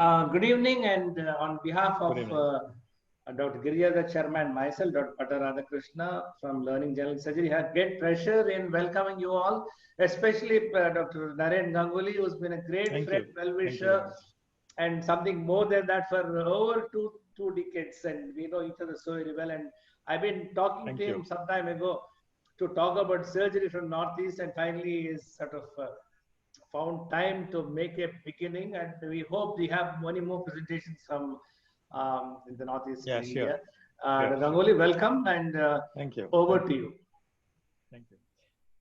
Good evening, and on behalf of Good evening. Dr. Giriya, the chairman, myself, Dr. Patta Radhakrishna from Learning General Surgery, have great pleasure in welcoming you all, especially Dr. Naren Ganguly, who's been a great Thank friend, you. well-wisher, and something more than that for over two decades, and we know each other so very well. And I've been talking to Thank him you. some time ago to talk about surgery from Northeast, and finally is sort of found time to make a beginning, and we hope we have many more presentations from in the Northeast Yeah, India. sure. Sure, Ganguly, welcome, and Thank you. over Thank to you. you. Thank you.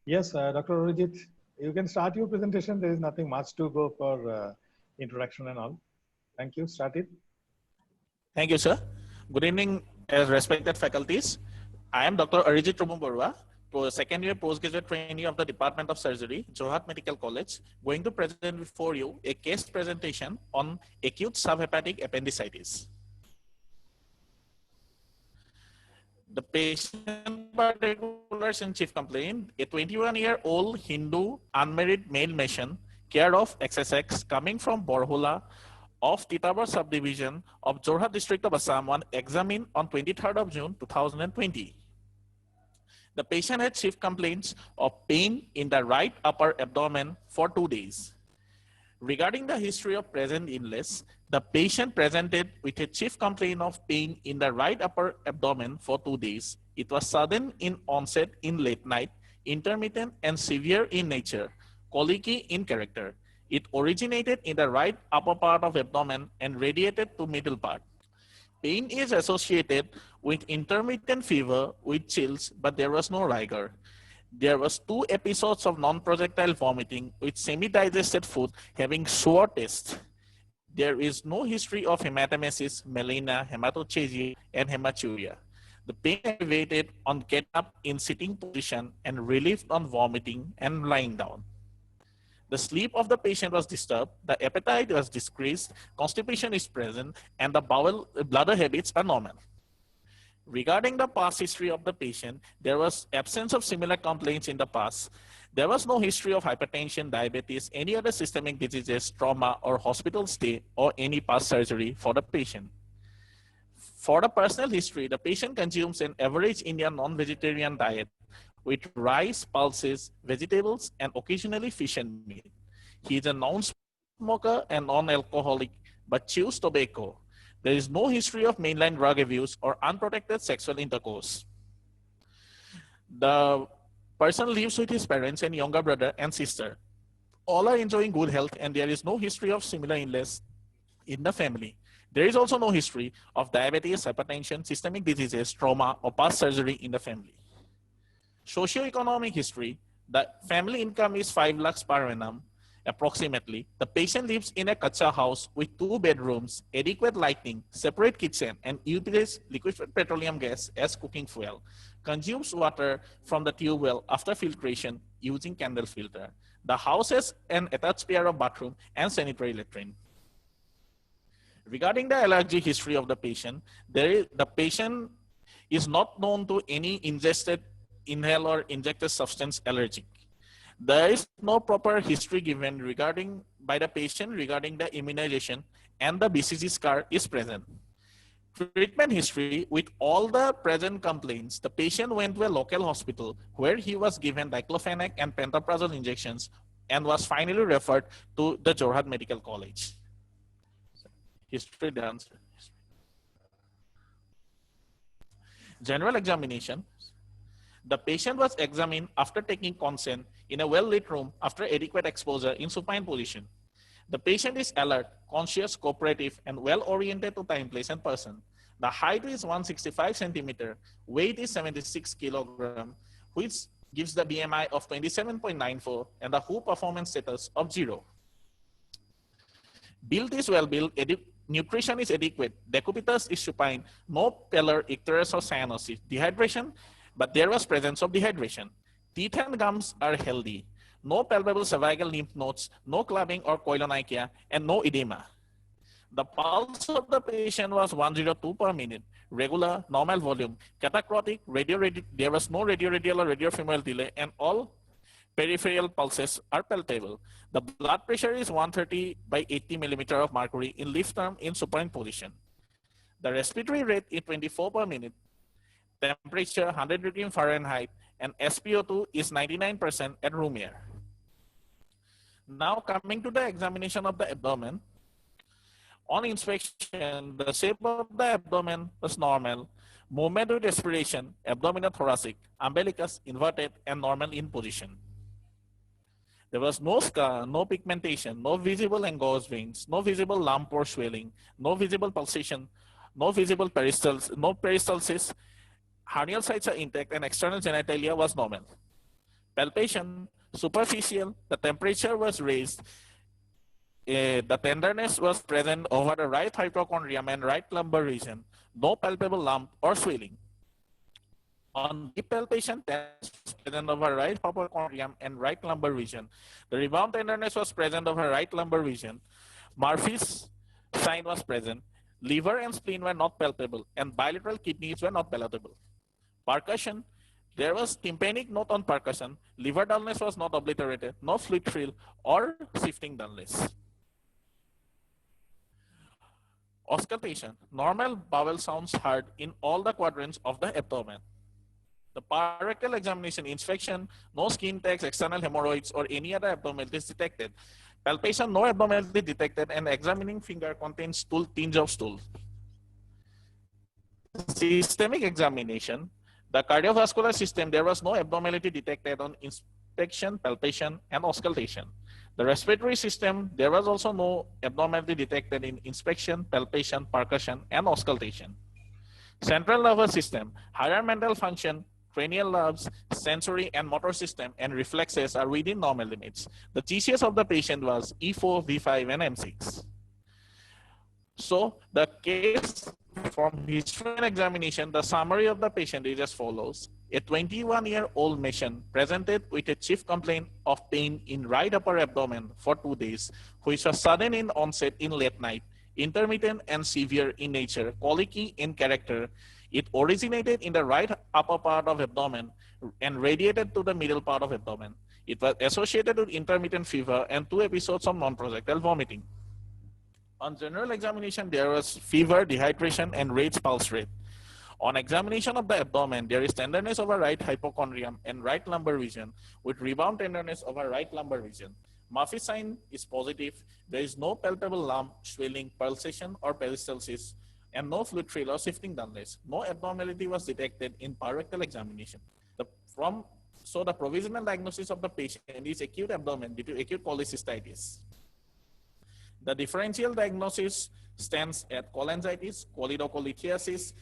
Yes, Dr. Arijit, you can start your presentation. There is nothing much to go for introduction and all. Thank you. Start it. Thank you, sir. Good evening, respected faculties. I am Dr. Arijit Barua, second year postgraduate trainee of the Department of Surgery, Jorhat Medical College, going to present before you a case presentation on acute subhepatic appendicitis. The patient particulars in chief complaint: a 21-year-old Hindu unmarried male Mason, care of XSX, coming from Borhula of Titabar subdivision of Jorhat district of Assam, was examined on 23rd of June 2020. The patient had chief complaints of pain in the right upper abdomen for 2 days. Regarding the history of present illness, the patient presented with a chief complaint of pain in the right upper abdomen for 2 days. It was sudden in onset in late night, intermittent and severe in nature, colicky in character. It originated in the right upper part of abdomen and radiated to middle part. Pain is associated with intermittent fever with chills, but there was no rigor. There was 2 episodes of non-projectile vomiting with semi-digested food having sour taste. There is no history of hematemesis, melena, hematochezia, and hematuria. The pain elevated on get up in sitting position and relieved on vomiting and lying down. The sleep of the patient was disturbed, the appetite was decreased, constipation is present, and the bladder habits are normal. Regarding the past history of the patient, there was absence of similar complaints in the past. There was no history of hypertension, diabetes, any other systemic diseases, trauma, or hospital stay, or any past surgery for the patient. For the personal history, the patient consumes an average Indian non-vegetarian diet with rice, pulses, vegetables, and occasionally fish and meat. He is a non-smoker and non-alcoholic, but chews tobacco. There is no history of mainline drug abuse or unprotected sexual intercourse. The person lives with his parents and younger brother and sister. All are enjoying good health, and there is no history of similar illness in the family. There is also no history of diabetes, hypertension, systemic diseases, trauma, or past surgery in the family. Socioeconomic history: the family income is 5 lakhs per annum, approximately. The patient lives in a kacha house with 2 bedrooms, adequate lighting, separate kitchen, and utilizes liquid petroleum gas as cooking fuel. Consumes water from the tube well after filtration using candle filter. The house has an attached pair of bathroom and sanitary latrine. Regarding the allergy history of the patient, the patient is not known to any ingested, inhaled, or injected substance allergic. There is no proper history given by the patient regarding the immunization, and the BCG scar is present. Treatment history: with all the present complaints, the patient went to a local hospital where he was given diclofenac and pantoprazole injections and was finally referred to the Jorhat Medical College. History done. General examination: the patient was examined after taking consent in a well-lit room after adequate exposure in supine position. The patient is alert, conscious, cooperative, and well-oriented to time, place, and person. The height is 165 centimeter, weight is 76 kilogram, which gives the BMI of 27.94 and the WHO performance status of 0. Build is well built, nutrition is adequate, decubitus is supine, no pallor, icterus, or cyanosis. Dehydration, but there was presence of dehydration. Teeth and gums are healthy. No palpable cervical lymph nodes, no clubbing or koilonychia, and no edema. The pulse of the patient was 102 per minute, regular, normal volume, catacrotic, there was no radioradial or radiofemoral delay, and all Peripheral pulses are palpable. The blood pressure is 130 by 80 millimeter of mercury in left arm in supine position. The respiratory rate is 24 per minute. Temperature 100 degrees Fahrenheit and SpO2 is 99% at room air. Now coming to the examination of the abdomen. On inspection, the shape of the abdomen was normal. Movement with respiration, abdominothoracic, umbilicus inverted and normal in position. There was no scar, no pigmentation, no visible engorged veins, no visible lump or swelling, no visible pulsation, no visible peristalsis, no peristalsis. Hernial sites are intact and external genitalia was normal. Palpation, superficial, the temperature was raised. The tenderness was present over the right hypochondrium and right lumbar region. No palpable lump or swelling. On deep palpation, tenderness was present over right hypochondrium and right lumbar region. The rebound tenderness was present over right lumbar region. Murphy's sign was present. Liver and spleen were not palpable, and bilateral kidneys were not palatable. Percussion, there was tympanic note on percussion. Liver dullness was not obliterated, no fluid frill or shifting dullness. Auscultation, normal bowel sounds heard in all the quadrants of the abdomen. The pararectal examination, inspection, no skin tags, external hemorrhoids, or any other abnormalities detected. Palpation, no abnormality detected, and examining finger contains stool, tinge of stool. Systemic examination, the cardiovascular system, there was no abnormality detected on inspection, palpation, and auscultation. The respiratory system, there was also no abnormality detected in inspection, palpation, percussion, and auscultation. Central nervous system, higher mental function, cranial nerves, sensory and motor system, and reflexes are within normal limits. The GCS of the patient was E4, V5, and M6. So the case from history and examination, the summary of the patient is as follows. A 21-year-old patient presented with a chief complaint of pain in right upper abdomen for 2 days, which was sudden in onset in late night, intermittent and severe in nature, colicky in character. It originated in the right upper part of abdomen and radiated to the middle part of abdomen. It was associated with intermittent fever and 2 episodes of non-projectile vomiting. On general examination, there was fever, dehydration, and raised pulse rate. On examination of the abdomen, there is tenderness over right hypochondrium and right lumbar region with rebound tenderness over right lumbar region. Murphy sign is positive. There is no palpable lump, swelling, pulsation, or peristalsis, and no fluid frill or shifting dullness. No abnormality was detected in pararectal examination. So the provisional diagnosis of the patient is acute abdomen due to acute cholecystitis. The differential diagnosis stands at cholangitis, choledocholithiasis,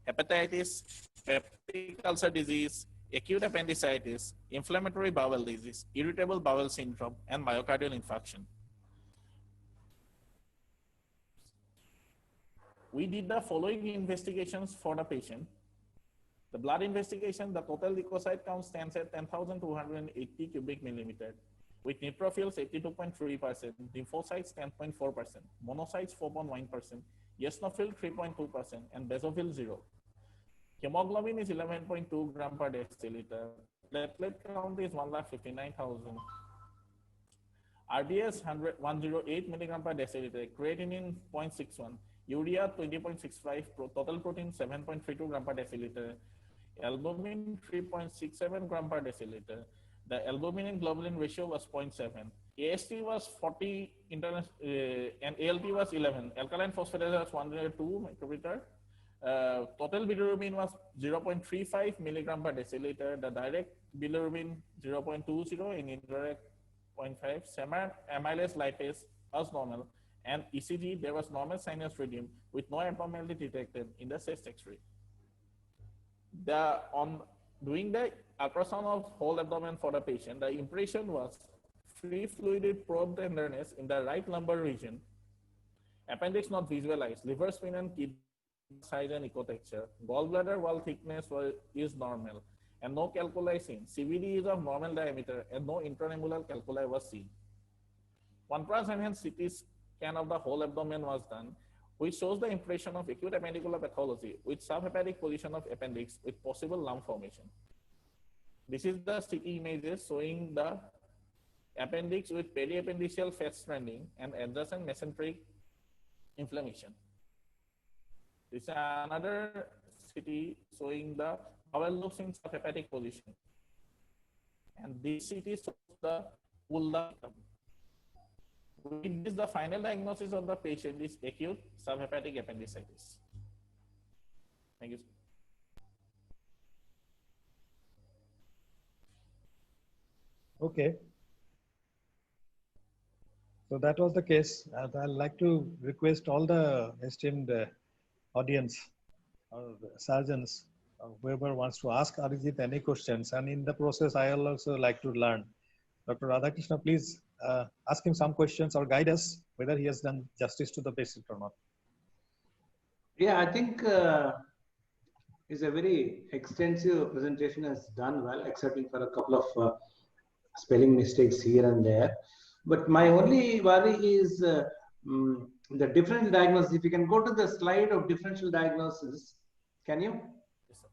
hepatitis, peptic ulcer disease, acute appendicitis, inflammatory bowel disease, irritable bowel syndrome, and myocardial infarction. We did the following investigations for the patient. The blood investigation, the total leukocyte count stands at 10,280 cubic millimeter, with neutrophils 82.3%, lymphocytes 10.4%, monocytes 4.1%, eosinophil 3.2%, and basophil 0. Hemoglobin is 11.2 gram per deciliter. Platelet count is 1,59,000. RDS 108 milligram per deciliter. Creatinine 0.61. Urea 20.65. Total protein 7.32 gram per deciliter. Albumin 3.67 gram per deciliter. The albumin and globulin ratio was 0.7. AST was 40 and ALT was 11. Alkaline phosphatase was 102 microliter. Total bilirubin was 0.35 milligram per deciliter. The direct bilirubin 0.20 and indirect 0.5. Sema amylase lipase was normal. And ECG, there was normal sinus rhythm with no abnormality detected in the chest X-ray. On doing the ultrasound of whole abdomen for the patient, the impression was free fluided probe tenderness in the right lumbar region, appendix not visualized, liver, spleen, and kidney size and ecotexture, gallbladder wall thickness is normal, and no calculi seen. CVD is of normal diameter, and no intranebular calculi was seen. Contrast enhanced CT scan of the whole abdomen was done, which shows the impression of acute appendicular pathology with subhepatic position of appendix with possible lump formation. This is the CT images showing the appendix with periappendiceal fat stranding and adjacent mesenteric inflammation. This is another CT showing the bowel loops in subhepatic position. And this CT shows the ulna. With this, the final diagnosis of the patient is acute subhepatic appendicitis. Thank you. Okay. So that was the case. I'd like to request all the esteemed audience or surgeons, whoever wants to ask Arijit any questions. And in the process, I'll also like to learn. Dr. Radhakrishna, please ask him some questions or guide us whether he has done justice to the patient or not. Yeah, I think it's a very extensive presentation, has done well, excepting for a couple of spelling mistakes here and there. But my only worry is the differential diagnosis. If you can go to the slide of differential diagnosis, can you? Yes, sir.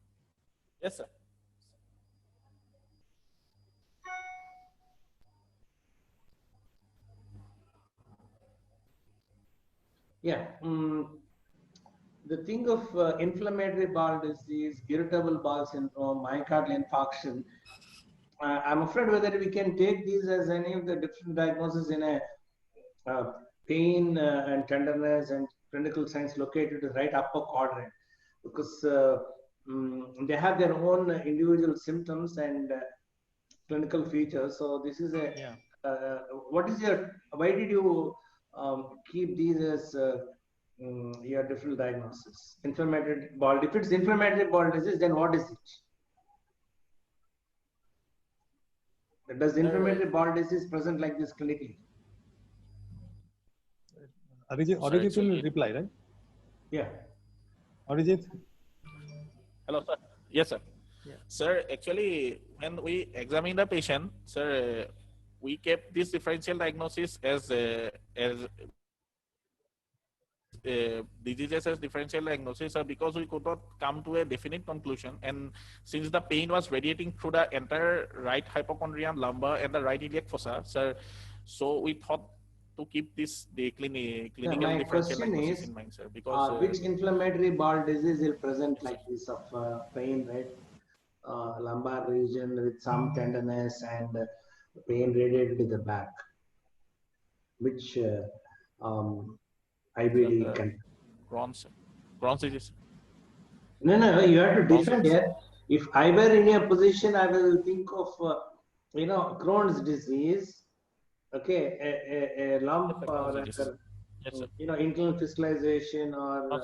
Yes, sir. Yeah. The thing of inflammatory bowel disease, irritable bowel syndrome, myocardial infarction, I'm afraid whether we can take these as any of the different diagnoses in a pain and tenderness and clinical signs located in the right upper quadrant, because they have their own individual symptoms and clinical features. So this is a, why did you keep these as your different diagnosis? Inflammatory bowel, if it's inflammatory bowel disease, then what is it? Does inflammatory bowel disease present like this clinically? Arijit will reply, right? Yeah. Arijit? Hello, sir. Yes, sir. Yeah. Sir, actually, when we examine the patient, sir, we kept this differential diagnosis as diseases as differential diagnosis, because we could not come to a definite conclusion. And since the pain was radiating through the entire right hypochondrium, lumbar, and the right iliac fossa, sir, so we thought to keep this clinical my differential question diagnosis is, in mind, sir. Because which inflammatory bowel disease will present like this of pain, right? Lumbar region with some tenderness and pain radiated to the back. Which IBD can. Crohn's disease. No, you have to defend here. If I were in your position, I will think of Crohn's disease. Okay, a lump or internal fistulization or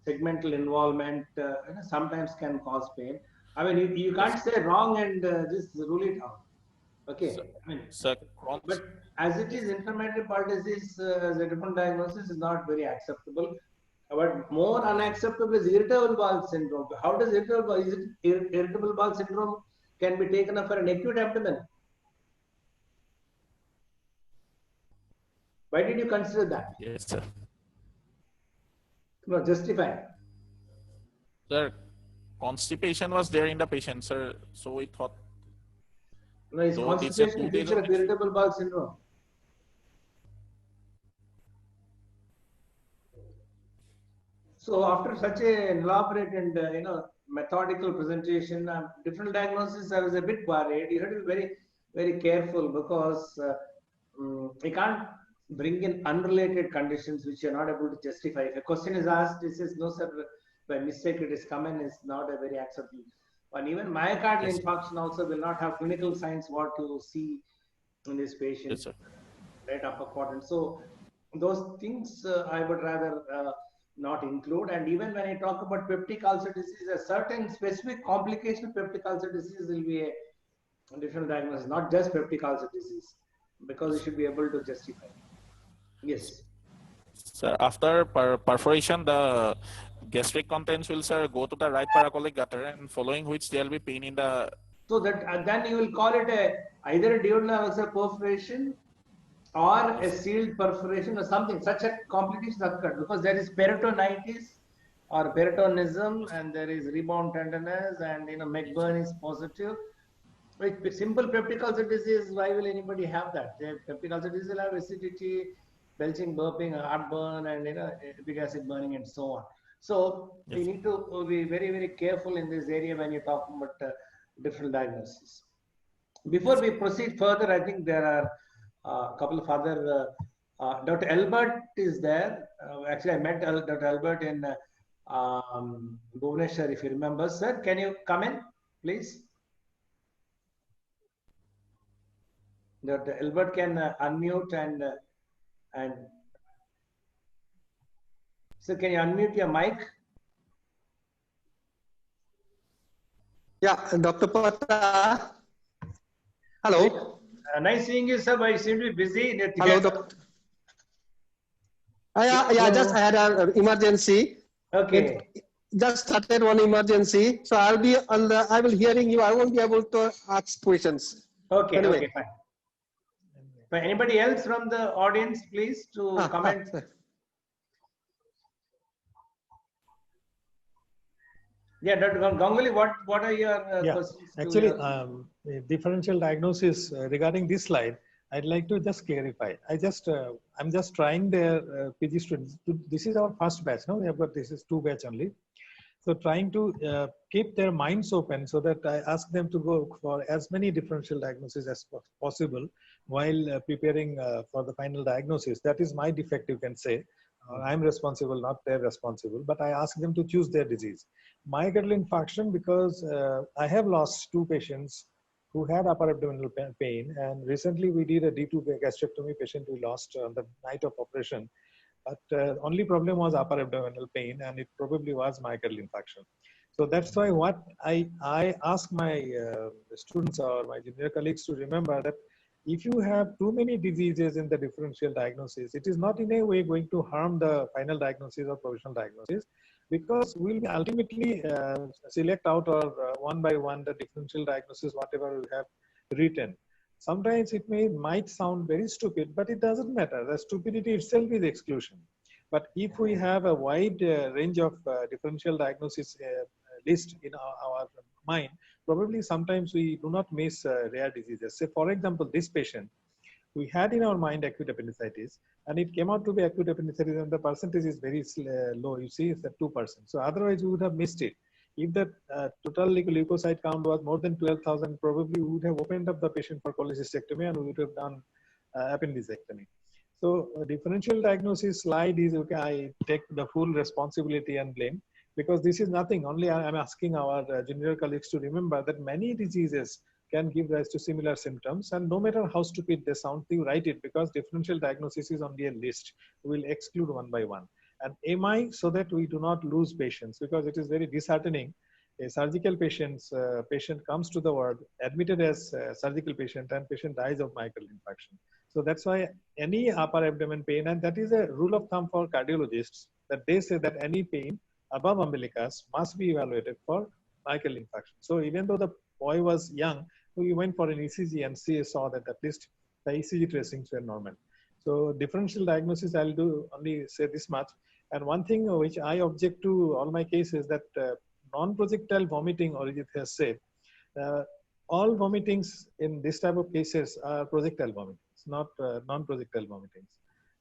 segmental involvement sometimes can cause pain. I mean, you can't say wrong and just rule it out. Okay, but as it is, inflammatory bowel disease as a different diagnosis is not very acceptable. But more unacceptable is irritable bowel syndrome. How does irritable bowel syndrome can be taken up for an acute abdomen? Why did you consider that? Yes, sir. No, justify. Sir, constipation was there in the patient, sir. So we thought. No, is constipation a feature of irritable bowel syndrome? So after such an elaborate and methodical presentation, different diagnosis, I was a bit worried. You have to be very, very careful, because you can't bring in unrelated conditions which you're not able to justify. If a question is asked, this is no, sir, by mistake it is come in, is not a very acceptable. And even myocardial infarction also will not have clinical signs what you see in this patient. Yes, sir. Right upper quadrant. So those things I would rather not include. And even when I talk about peptic ulcer disease, a certain specific complication of peptic ulcer disease will be a different diagnosis, not just peptic ulcer disease, because you should be able to justify. Yes. Sir, after perforation, the gastric contents will, sir, go to the right paracolic gutter, and following which there will be pain in the. So that then you will call it either a duodenal ulcer perforation or a sealed perforation or something. Such a complication occurred because there is peritonitis or peritonism, and there is rebound tenderness, and McBurn is positive. With simple peptic ulcer disease, why will anybody have that? Peptic ulcer disease will have acidity, belching, burping, heartburn, and uric acid burning, and so on. So Yes. we need to be very, very careful in this area when you talk about different diagnoses. Before we proceed further, I think there are a couple of other. Dr. Albert is there. Actually, I met Dr. Albert in Bhubaneswar, if you remember. Sir, can you come in, please? Dr. Albert can unmute and sir, can you unmute your mic? Yeah, Dr. Pata. Hello. Nice seeing you, sir, but you seem to be busy. Hello, Doctor. Yeah, just I had an emergency. Okay. Just started one emergency, so I'll be on the. I will hearing you. I won't be able to ask questions. Okay. Anyway. Okay. Fine. But anybody else from the audience, please, to comment? Yeah, Dr. Ganguly, what are your questions? Actually, differential diagnosis regarding this slide, I'd like to just clarify. I'm just trying their PG students. This is our first batch. No, we have got this is 2 batch only. So trying to keep their minds open so that I ask them to go for as many differential diagnoses as possible while preparing for the final diagnosis. That is my defect, you can say. I'm responsible, not they're responsible, but I ask them to choose their disease. Myocardial infarction, because I have lost 2 patients who had upper abdominal pain, and recently we did a D2 gastrectomy patient we lost on the night of operation. But only problem was upper abdominal pain, and it probably was myocardial infarction. So that's why what I ask my students or my junior colleagues to remember that if you have too many diseases in the differential diagnosis, it is not in a way going to harm the final diagnosis or provisional diagnosis, because we'll ultimately select out or one by one the differential diagnosis, whatever we have written. Sometimes it might sound very stupid, but it doesn't matter. The stupidity itself is exclusion. But if we have a wide range of differential diagnosis list in our mind, probably sometimes we do not miss rare diseases. Say, for example, this patient, we had in our mind acute appendicitis, and it came out to be acute appendicitis, and the percentage is very low. You see, it's at 2%. So otherwise, we would have missed it. If the total leukocyte count was more than 12,000, probably we would have opened up the patient for cholecystectomy and we would have done appendicectomy. So differential diagnosis slide is okay. I take the full responsibility and blame, because this is nothing. Only I'm asking our junior colleagues to remember that many diseases can give rise to similar symptoms, and no matter how stupid they sound, you write it, because differential diagnosis is only a list. We will exclude one by one. And MI, so that we do not lose patients, because it is very disheartening. A surgical patient comes to the ward, admitted as a surgical patient, and patient dies of myocardial infarction. So that's why any upper abdomen pain, and that is a rule of thumb for cardiologists, that they say that any pain above umbilicus must be evaluated for myocardial infarction. So even though the boy was young, we went for an ECG and saw that at least the ECG tracings were normal. So differential diagnosis, I'll do only say this much. And one thing which I object to all my cases, that non-projectile vomiting, Arijit has said, all vomitings in this type of cases are projectile vomitings, not non-projectile vomitings.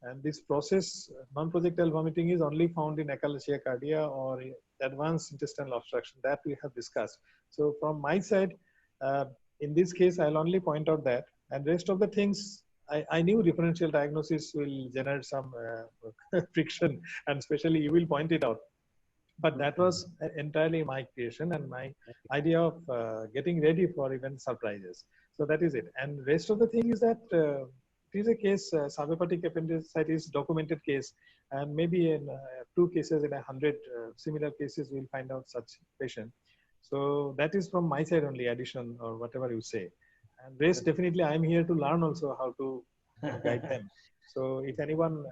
And this process, non-projectile vomiting, is only found in achalasia cardia or advanced intestinal obstruction that we have discussed. So from my side, in this case, I'll only point out that, and rest of the things, I knew differential diagnosis will generate some friction, and especially you will point it out. But that was entirely my creation and my idea of getting ready for even surprises. So that is it. And rest of the thing is that it is a case, subhepatic appendicitis documented case, and maybe in 2 cases in 100 similar cases, we'll find out such patient. So that is from my side only, addition or whatever you say. And rest, definitely I'm here to learn also how to guide them. So if anyone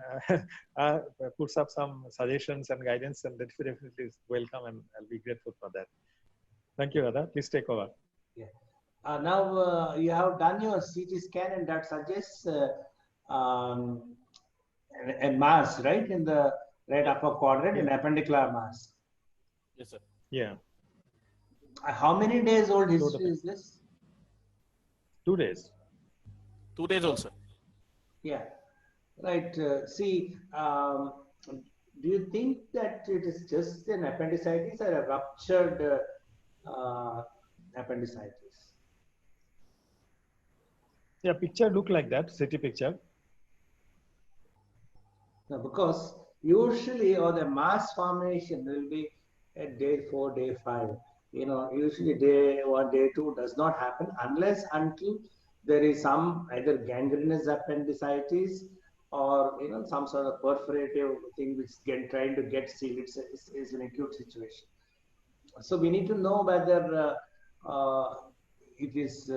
puts up some suggestions and guidance, then that definitely is welcome, and I'll be grateful for that. Thank you, Radha. Please take over. Yeah. Now you have done your CT scan, and that suggests a mass, right, in the right upper quadrant, an appendicular mass. Yes, sir. Yeah. How many days old history is this? 2 days. 2 days also. Yeah, right. See, do you think that it is just an appendicitis or a ruptured appendicitis? Yeah, picture look like that, CT picture. No, because usually, or the mass formation will be at day 4, day 5. Usually day 1, day 2 does not happen unless until there is some either gangrenous appendicitis or some sort of perforative thing which trying to get sealed. It's an acute situation. So we need to know whether it is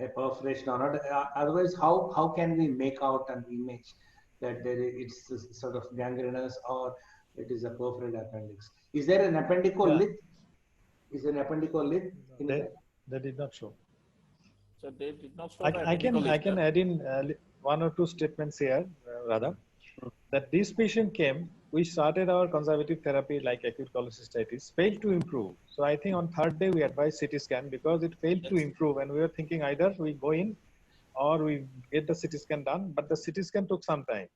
a perforation or not. Otherwise, how can we make out an image that it's sort of gangrenous or it is a perforated appendix? Is there an appendicolith? Is an appendicolith? They did not show. So they did not show I can add in 1 or 2 statements here, Radha. That this patient came, we started our conservative therapy like acute cholecystitis, failed to improve. So I think on 3rd day we advised CT scan because it failed to improve, and we were thinking either we go in or we get the CT scan done, but the CT scan took some time.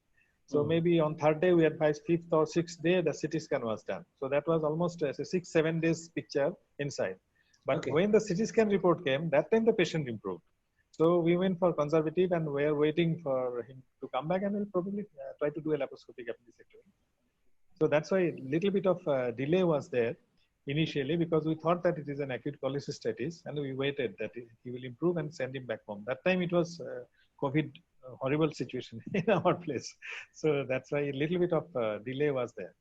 So maybe on 3rd day we advised 5th or 6th day the CT scan was done. So that was almost a 6-7 days picture inside. But when the CT scan report came, that time the patient improved. So we went for conservative and we are waiting for him to come back, and we'll probably try to do a laparoscopic appendicectomy. So that's why a little bit of delay was there initially, because we thought that it is an acute cholecystitis, and we waited that he will improve and send him back home. That time it was COVID horrible situation in our place. So that's why a little bit of delay was there.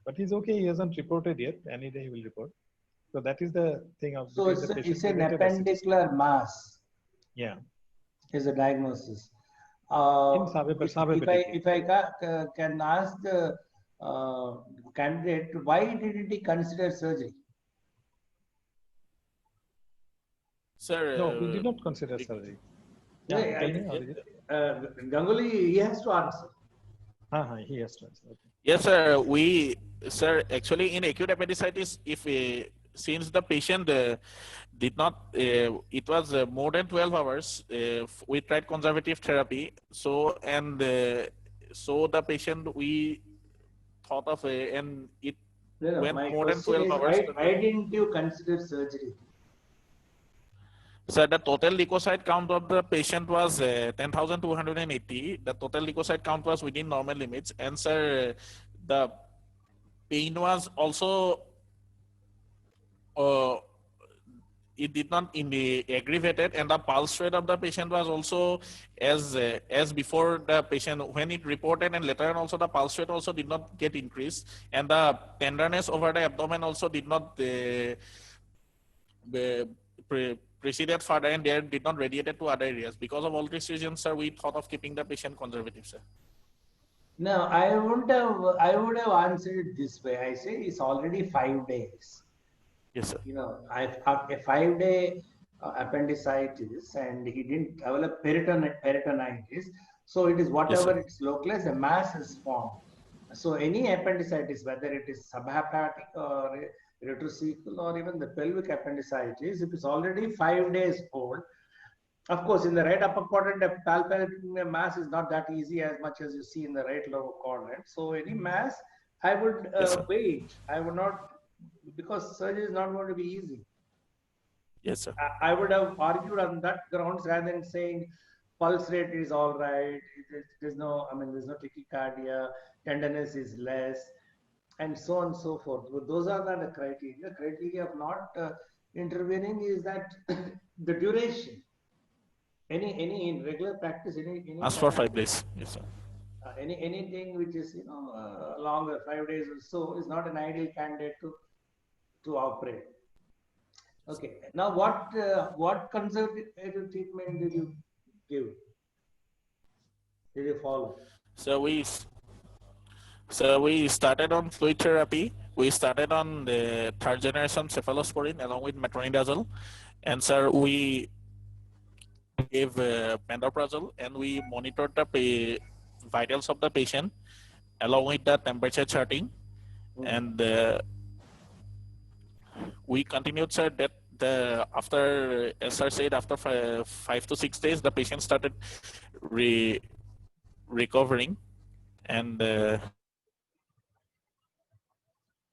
But he's okay. He hasn't reported yet. Any day he will report. So that is the thing of. So it's an appendicular mass. Yeah, is a diagnosis. If I can ask the candidate, why didn't he consider surgery? Sir, no, we did not consider surgery. Ganguly, he has to answer. He has to answer. Okay. Yes, sir. Actually, in acute appendicitis, since the patient did not, it was more than 12 hours, we tried conservative therapy. So the patient, we thought of and it went more than 12 hours. Why didn't you consider surgery? So the total leukocyte count of the patient was 10,280. The total leukocyte count was within normal limits. And sir, the pain was also, it did not aggravated, and the pulse rate of the patient was also as before the patient when it reported, and later on also the pulse rate also did not get increased, and the tenderness over the abdomen also did not proceeded further, and there did not radiate to other areas. Because of all these reasons, sir, we thought of keeping the patient conservative, sir. No, I would have answered it this way. I say it's already 5 days. Yes, sir. I've a 5-day appendicitis, and he didn't develop peritonitis. So it is whatever it's localized, a mass is formed. So any appendicitis, whether it is subhepatic or retrocecal or even the pelvic appendicitis, if it's already 5 days old, of course, in the right upper quadrant, a palpable mass is not that easy as much as you see in the right lower quadrant. So any mass, I would wait. I would not, because surgery is not going to be easy. Yes, sir. I would have argued on that grounds rather than saying pulse rate is all right. There's no tachycardia, tenderness is less, and so on and so forth. But those are not the criteria. The criteria of not intervening is that the duration. Any in regular practice, any as for 5 days, yes, sir. Anything which is longer, 5 days or so, is not an ideal candidate to operate. Okay. Now, what conservative treatment did you give? Did you follow? So we started on fluid therapy. We started on the 3rd generation cephalosporin along with metronidazole, and sir, we gave pantoprazole, and we monitored the vitals of the patient along with the temperature charting, and we continued, sir, after, as sir said, after 5 to 6 days, the patient started recovering, and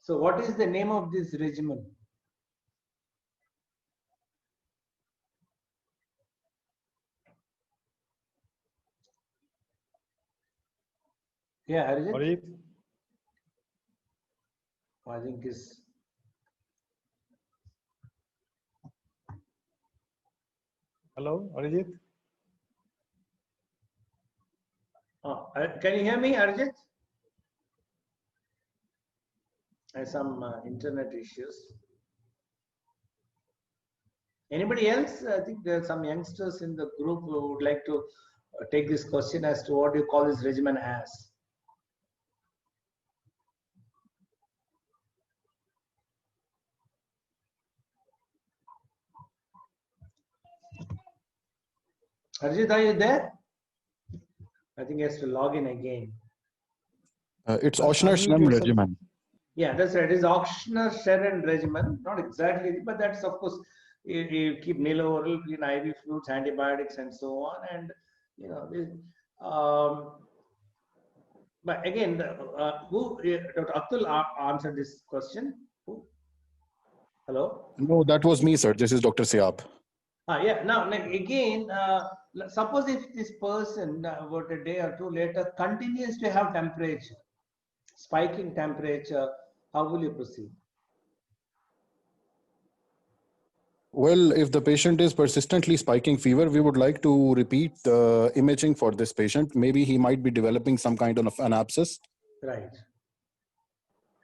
So what is the name of this regimen? Yeah, Harijit? Arijit? I think is Hello, Arijit? can you hear me, Arjit? I have some internet issues. Anybody else? I think there are some youngsters in the group who would like to take this question as to what you call this regimen as. Arjit, are you there? I think he has to log in again. It's Ochsner-Schlemm regimen. Yeah, that's right. It's Ochsner-Schlemm regimen. Not exactly, but that's of course you keep nil-oral, IV fluids, antibiotics, and so on. And you know, but again, Dr. Atul answered this question. Who? Hello. No, that was me, sir. This is Dr. Siab. Yeah. Now again, suppose if this person about a day or two later continues to have temperature, spiking temperature, how will you proceed? Well, if the patient is persistently spiking fever, we would like to repeat the imaging for this patient. Maybe he might be developing some kind of an abscess. Right.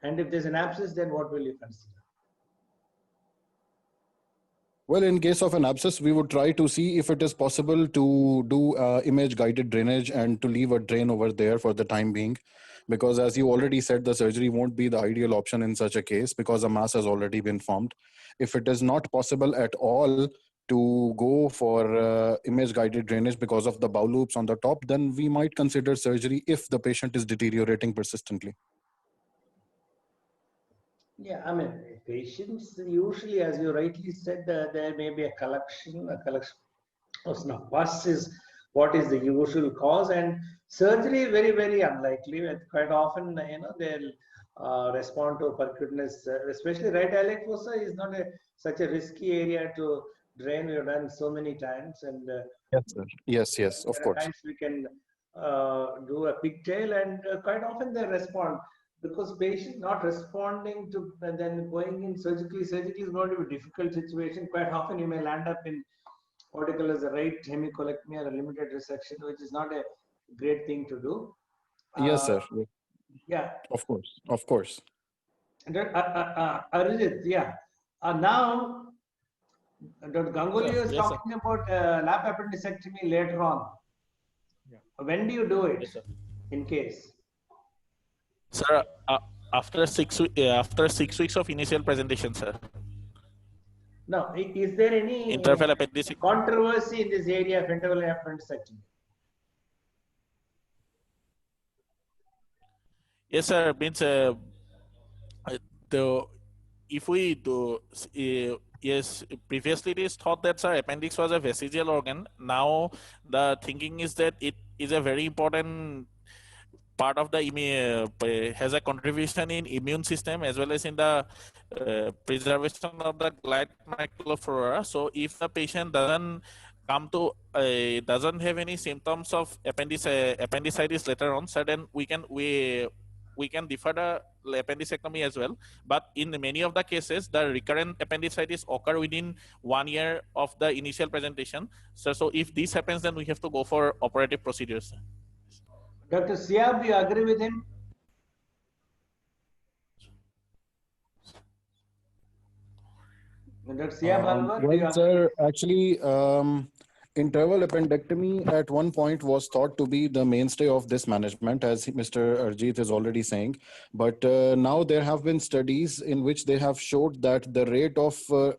And if there's an abscess, then what will you consider? Well, in case of an abscess, we would try to see if it is possible to do image-guided drainage and to leave a drain over there for the time being. Because as you already said, the surgery won't be the ideal option in such a case because a mass has already been formed. If it is not possible at all to go for image-guided drainage because of the bowel loops on the top, then we might consider surgery if the patient is deteriorating persistently. Yeah, I mean, patients usually, as you rightly said, there may be a collection of pus is what is the usual cause, and surgery very, very unlikely. Quite often, you know, they'll respond to percutaneous, especially right iliac fossa is not such a risky area to drain. We've done so many times, and yes, sir. Yes, of course. times we can do a pigtail, and quite often they respond. Because patient not responding to and then going in surgically is going to be a difficult situation. Quite often you may land up in what you call as a right hemicolectomy or a limited resection, which is not a great thing to do. Yes, sir. Yeah. Of course. Arijit, yeah. Now, Dr. Ganguly is talking about lap appendicectomy later on. Yeah. When do you do it? Yes, sir. In case? Sir, after 6 weeks of initial presentation, sir. Now, is there any Interval appendicectomy controversy in this area of interval appendicectomy? Yes, sir. Means if we do, yes, previously it is thought that, sir, appendix was a vestigial organ. Now the thinking is that it is a very important part of the has a contribution in immune system as well as in the preservation of the glide microflora. So if the patient doesn't come to doesn't have any symptoms of appendicitis later on, so then we can defer the appendicectomy as well. But in many of the cases, the recurrent appendicitis occur within 1 year of the initial presentation. So if this happens, then we have to go for operative procedures. Dr. Siab, you agree with him? Dr. Siab Anwar, well, sir, actually, interval appendectomy at one point was thought to be the mainstay of this management, as Mr. Arijit is already saying. But now there have been studies in which they have showed that the rate of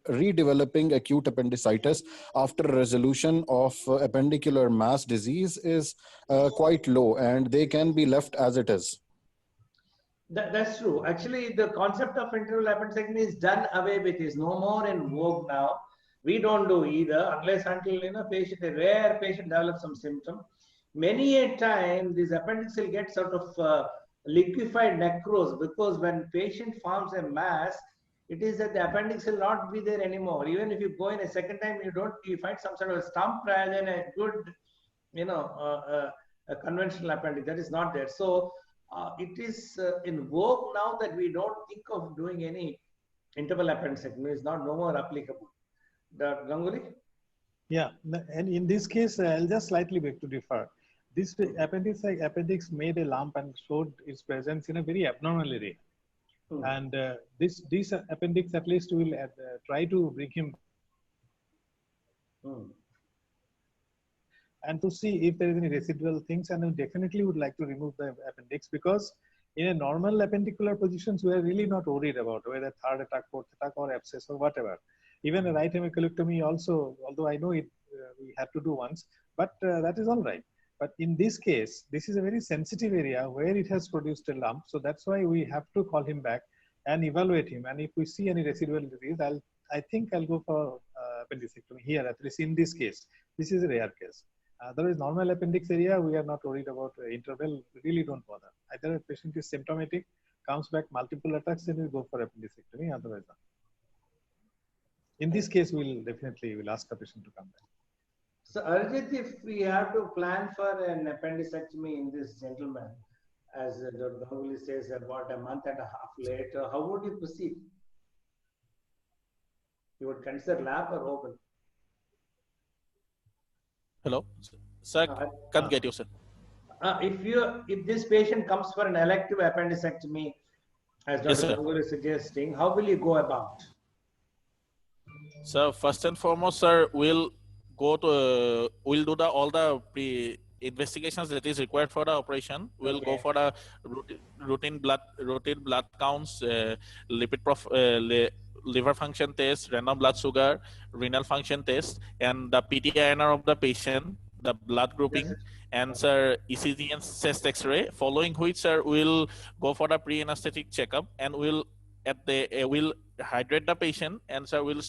redeveloping acute appendicitis after resolution of appendicular mass disease is quite low, and they can be left as it is. That's true. Actually, the concept of interval appendectomy is done away with. Is no more in vogue now. We don't do either unless until a rare patient develops some symptom. Many a time, this appendix will get sort of liquefied necrose because when patient forms a mass, it is that the appendix will not be there anymore. Even if you go in a second time, you find some sort of a stump rather than a good, a conventional appendix that is not there. So it is in vogue now that we don't think of doing any interval appendectomy. It's not no more applicable. Dr. Ganguly? Yeah, and in this case, I'll just slightly beg to differ. This appendix made a lump and showed its presence in a very abnormal area. And this appendix at least will try to bring him and to see if there is any residual things, and I definitely would like to remove the appendix, because in a normal appendicular positions, we are really not worried about whether third attack, fourth attack, or abscess or whatever. Even a right hemicolectomy also, although I know it we have to do once, but that is all right. But in this case, this is a very sensitive area where it has produced a lump. So that's why we have to call him back and evaluate him. And if we see any residual disease, I think I'll go for appendicectomy here, at least in this case. This is a rare case. Otherwise, normal appendix area, we are not worried about interval. We really don't bother. Either a patient is symptomatic, comes back multiple attacks, then we go for appendicectomy. Otherwise, not. In this case, we'll ask the patient to come back. So, Arijit, if we have to plan for an appendicectomy in this gentleman, as Dr. Ganguly says, about a month and a half later, how would you proceed? You would consider lap or open? Hello, sir. Can't get you, sir. If this patient comes for an elective appendicectomy, as Dr. Ganguly is suggesting, how will you go about? So first and foremost, sir, we'll do all the investigations that is required for the operation. We'll go for the routine blood counts, liver function test, random blood sugar, renal function test, and the PT-INR of the patient, the blood grouping, and sir, ECG and chest X-ray. Following which, sir, we'll go for the pre-anesthetic checkup, and we'll hydrate the patient, and sir, we'll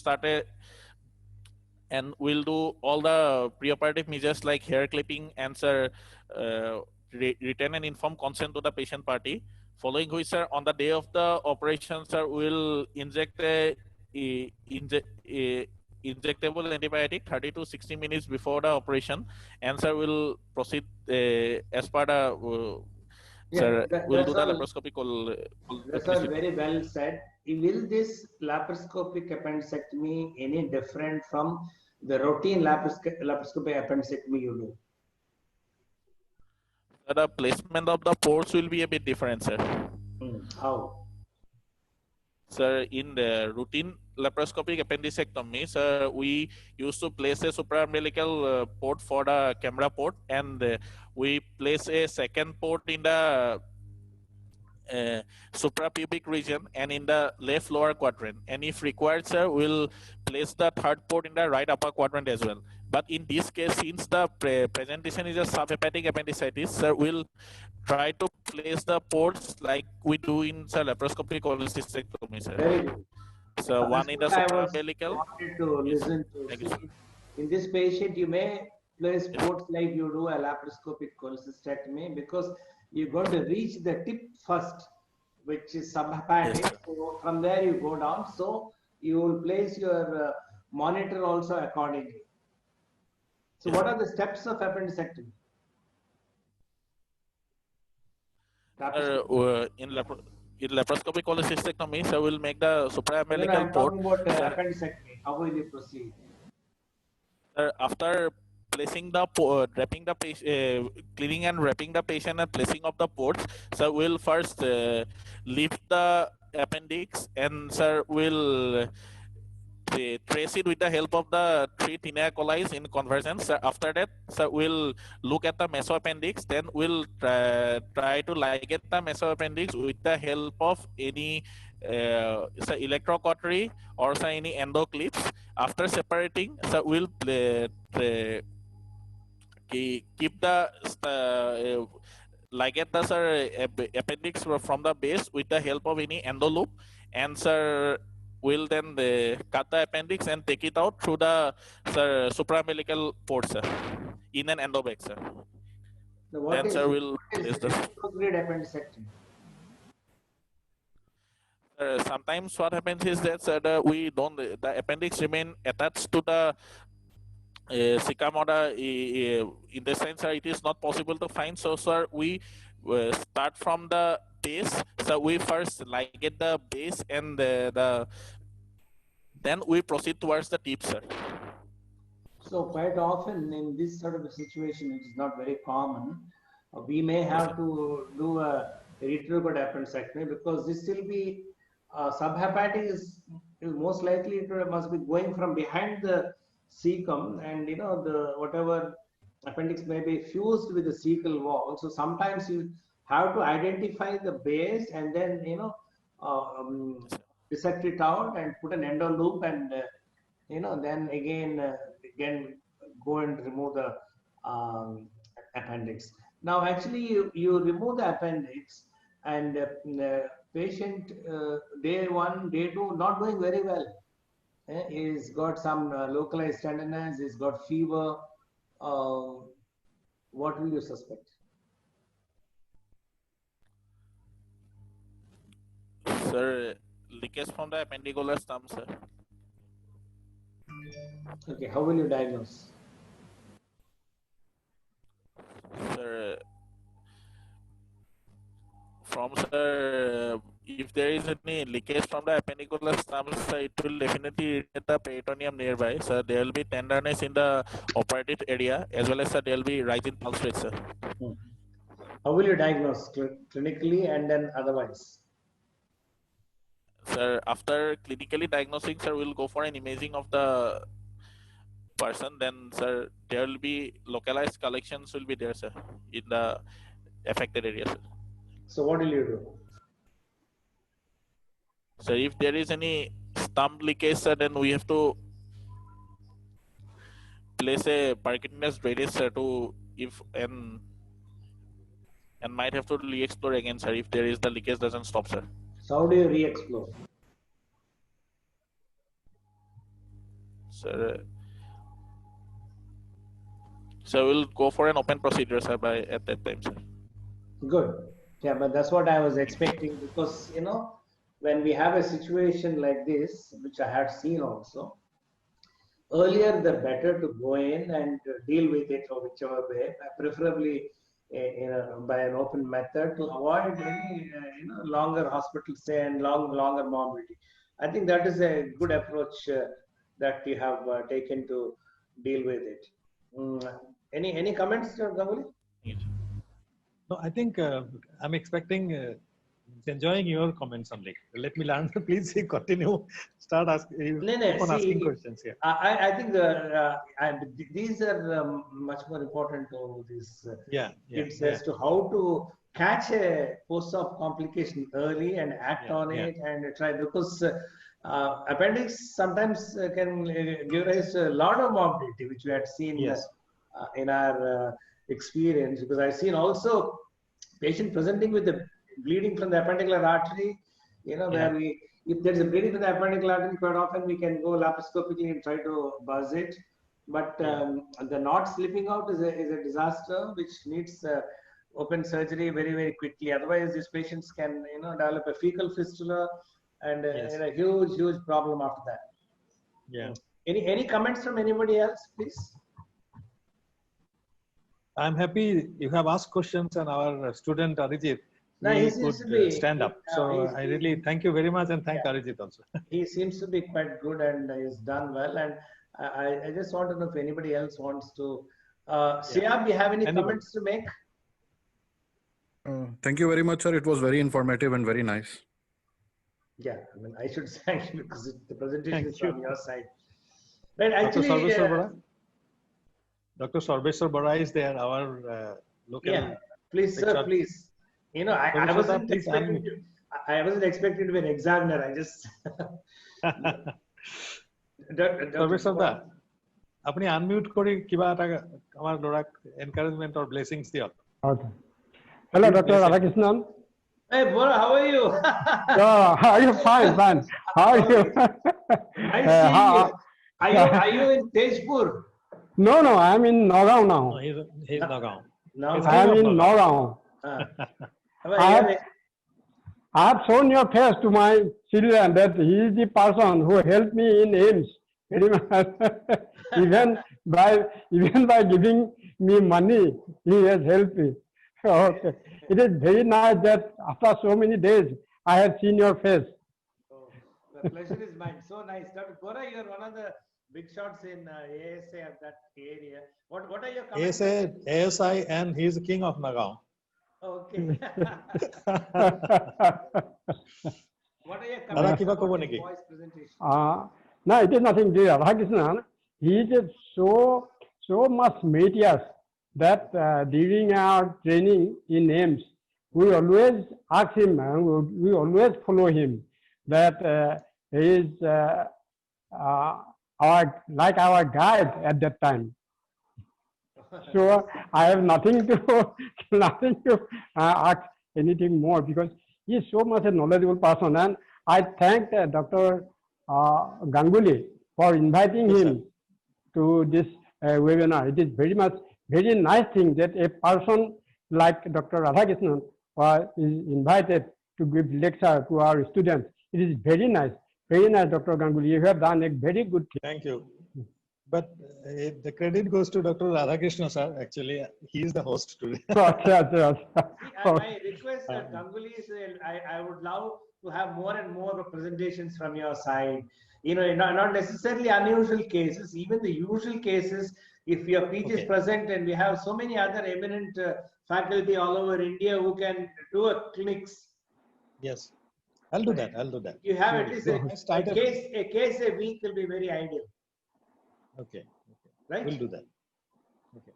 do all the preoperative measures like hair clipping, and sir, retain and inform consent to the patient party. Following which, sir, on the day of the operation, sir, we'll inject a injectable antibiotic 30 to 60 minutes before the operation, and sir, we'll proceed as per the sir, we'll do the laparoscopic. That's all very well said. Will this laparoscopic appendicectomy any different from the routine laparoscopic appendicectomy you do? The placement of the ports will be a bit different, sir. How? Sir, in the routine laparoscopic appendicectomy, sir, we used to place a supraumbilical port for the camera port, and we place a second port in the suprapubic region and in the left lower quadrant. And if required, sir, we'll place the third port in the right upper quadrant as well. But in this case, since the presentation is a subhepatic appendicitis, sir, we'll try to place the ports like we do in laparoscopic cholecystectomy, sir. Very good. So one in the supraumbilical. In this patient, you may place ports like you do a laparoscopic cholecystectomy, because you're going to reach the tip first, which is subhepatic. Yes, so from there you go down. So you will place your monitor also accordingly. So what are the steps of appendicectomy? In laparoscopic cholecystectomy, so we'll make the supraumbilical port. About appendicectomy. How will you proceed? After placing the wrapping the patient, cleaning and wrapping the patient and placing of the ports, so we'll first lift the appendix, and sir, we'll trace it with the help of the 3 Tinea coli in convergence. After that, so we'll look at the mesoappendix, then we'll try to ligate the mesoappendix with the help of any electrocautery or any endo clips. After separating, so we'll keep the ligate the sir appendix from the base with the help of any endo loop, and sir will then cut the appendix and take it out through the sir supraumbilical port, sir, in an endo bag, sir. So what Then is, sir will what is place the retrograde appendectomy? sometimes what happens is that sir, we don't the appendix remain attached to the cecum or the intestine, sir. It is not possible to find, so sir we start from the base. So we first ligate the base and then we proceed towards the tip, sir. So quite often in this sort of a situation, which is not very common, we may have to do a retrograde appendectomy, because this will be subhepatic is most likely it must be going from behind the cecum, and the whatever appendix may be fused with the cecal wall. So sometimes you have to identify the base and then dissect it out and put an endo loop, and then again go and remove the appendix. Now actually you remove the appendix, and patient day 1, day 2 not doing very well. He's got some localized tenderness, he's got fever. What will you suspect? Sir, leakage from the appendicular stump, sir. Okay, how will you diagnose? Sir, sir, if there is any leakage from the appendicular stump, sir, it will definitely irritate the peritoneum nearby. So there will be tenderness in the operative area, as well as sir, there will be rise in pulse rate, sir. How will you diagnose clinically and then otherwise? Sir, after clinically diagnosing, sir, we'll go for an imaging of the person. Then, sir, there will be localized collections will be there, sir, in the affected area, sir. So what will you do? So if there is any stump leakage, sir, then we have to place a percutaneous drainage, sir, to and might have to re-explore again, sir, if there is the leakage doesn't stop, sir. So how do you re-explore? Sir, so we'll go for an open procedure, sir, at that time, sir. Good. Yeah, but that's what I was expecting, because when we have a situation like this, which I had seen also, earlier the better to go in and deal with it, or whichever way, preferably by an open method, to avoid any longer hospital stay and longer morbidity. I think that is a good approach that you have taken to deal with it. Any comments, Ganguly? No, I think I'm expecting, enjoying your comments only. Let me learn. Please continue. Start asking questions here. I think these are much more important to these kids as to how to catch a post-op complication early and act on it and try, because appendix sometimes can give rise to a lot of morbidity, which we had seen in our experience. Because I've seen also patient presenting with the bleeding from the appendicular artery, where if there's a bleeding from the appendicular artery, quite often we can go laparoscopically and try to buzz it. But the knot slipping out is a disaster, which needs open surgery very, very quickly. Otherwise, these patients can develop a fecal fistula and a huge problem after that. Any comments from anybody else, please? I'm happy you have asked questions, and our student Arijit could stand up. So I really thank you very much, and thank Arijit also. He seems to be quite good and he's done well. And I just want to know if anybody else wants to. Siab, you have any comments to make? Thank you very much, sir. It was very informative and very nice. Yeah, I mean, I should thank you because the presentation is from your side. But actually, Dr. Sarveshwar Bora is there, our local. Please, sir, please. I wasn't expecting to be an examiner. I just. Sarveshwar da, apni unmute kori kiba eta amar lorak encouragement or blessings diok. Hello, Dr. Radhakrishnan. Hey, Bora, how are you? Are you fine? Fine. How are you? Nice seeing you. Are you in Tejpur? No, I'm in Nagaon No, now. he's Nagaon. No. He's I am king of in Nagaon. Nagaon. I have shown your face to my children that he is the person who helped me in AIMS very much. even by giving me money, he has helped me. Okay. It is very nice that after so many days, I have seen your face. Oh, the pleasure is mine. So nice. Dr. Bora, you are one of the big shots in ASA of that area. What are your comments? ASI, and he's the king of Nagaon. Okay. What are your Dada, comments kiba about kobo his neki? voice presentation? No, it is nothing dear. Radhakrishnan, he is so much meticulous that during our training in AIMS, we always ask him and we always follow him that he is our guide at that time. So I have nothing to ask anything more because he is so much a knowledgeable person, and I thank Dr. Ganguly for inviting Yes, him to this webinar. It is very nice thing that a person like Dr. Radhakrishnan is invited to give lecture to our students. It is very nice, Dr. Ganguly. You have done a very good thing. Thank you. But the credit goes to Dr. Radhakrishnan, sir. Actually, he is the host today. My request, Ganguly, is I would love to have more and more presentations from your side. You know, not necessarily unusual cases, even the usual cases. If your PG is present, and we have so many other eminent faculty all over India who can do a clinics. Yes, I'll do that. You have at least a case a week will be very ideal. Okay. Right? We'll do that.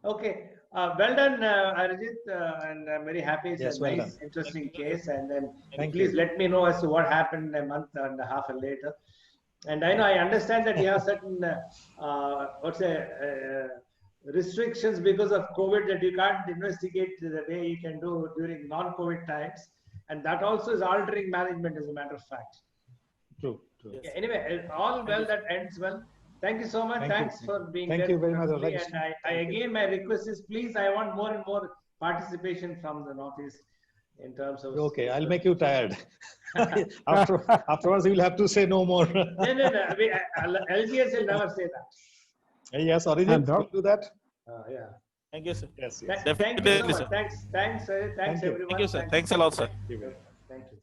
Okay. Well done, Arijit, and I'm very happy. It's Yes, a well nice, done. interesting case. And then Thank please you. let me know as to what happened a month and a half later. And I understand that you have certain restrictions because of COVID, that you can't investigate the way you can do during non-COVID times, and that also is altering management, as a matter of fact. True. Yeah, anyway, all well that ends well. Thank you so much. Thanks for being Thank there. you very much, And Radhakrishnan. I again, my request is, please, I want more and more participation from the Northeast in terms of. Okay, I'll make you tired. Afterwards, you will have to say no more. No. LGS will never say that. Yes, Arijit, will do that. Yeah. Thank you, sir. Yes. Thank you so Definitely, much. sir. Thanks, Thank you. everyone. Thank you, sir. Thanks a lot, sir. Thank you.